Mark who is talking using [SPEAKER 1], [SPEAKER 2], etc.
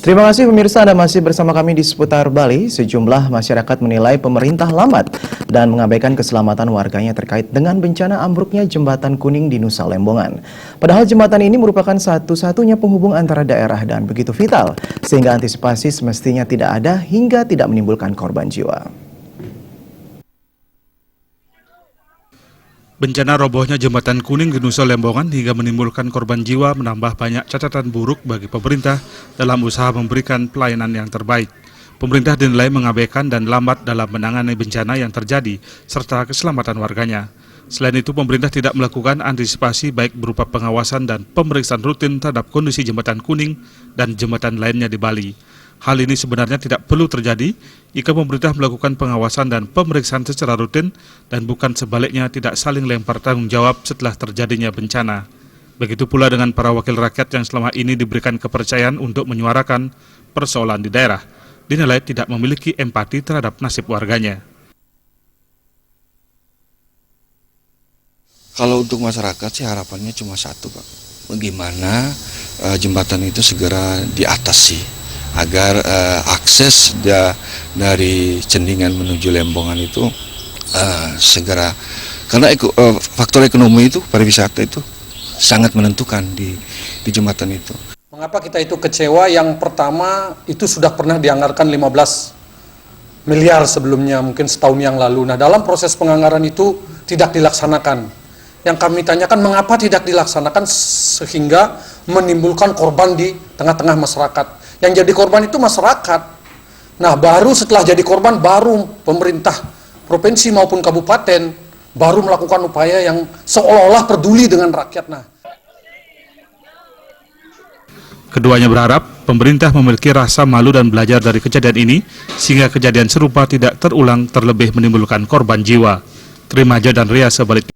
[SPEAKER 1] Terima kasih pemirsa, Anda masih bersama kami di Seputar Bali. Sejumlah masyarakat menilai pemerintah lambat dan mengabaikan keselamatan warganya terkait dengan bencana ambruknya Jembatan Kuning di Nusa Lembongan. Padahal jembatan ini merupakan satu-satunya penghubung antara daerah dan begitu vital, sehingga antisipasi semestinya tidak ada hingga tidak menimbulkan korban jiwa.
[SPEAKER 2] Bencana robohnya Jembatan Kuning di Nusa Lembongan hingga menimbulkan korban jiwa menambah banyak catatan buruk bagi pemerintah dalam usaha memberikan pelayanan yang terbaik. Pemerintah dinilai mengabaikan dan lambat dalam menangani bencana yang terjadi serta keselamatan warganya. Selain itu, pemerintah tidak melakukan antisipasi baik berupa pengawasan dan pemeriksaan rutin terhadap kondisi Jembatan Kuning dan jembatan lainnya di Bali. Hal ini sebenarnya tidak perlu terjadi jika pemerintah melakukan pengawasan dan pemeriksaan secara rutin dan bukan sebaliknya tidak saling lempar tanggung jawab setelah terjadinya bencana. Begitu pula dengan para wakil rakyat yang selama ini diberikan kepercayaan untuk menyuarakan persoalan di daerah, dinilai tidak memiliki empati terhadap nasib warganya.
[SPEAKER 3] Kalau untuk masyarakat sih harapannya cuma satu, Pak. Bagaimana jembatan itu segera diatasi agar akses dari Cendingan menuju Lembongan itu segera, karena faktor ekonomi itu, pariwisata itu sangat menentukan di jembatan itu.
[SPEAKER 4] Mengapa kita itu kecewa? Yang pertama, itu sudah pernah dianggarkan 15 miliar sebelumnya, mungkin setahun yang lalu. Nah, dalam proses penganggaran itu tidak dilaksanakan. Yang kami tanyakan, mengapa tidak dilaksanakan sehingga menimbulkan korban di tengah-tengah masyarakat. Yang jadi korban itu masyarakat. Nah, baru setelah jadi korban, baru pemerintah provinsi maupun kabupaten baru melakukan upaya yang seolah-olah peduli dengan rakyat. Nah,
[SPEAKER 2] Keduanya berharap pemerintah memiliki rasa malu dan belajar dari kejadian ini sehingga kejadian serupa tidak terulang terlebih menimbulkan korban jiwa. Terima aja dan Ria sebalik.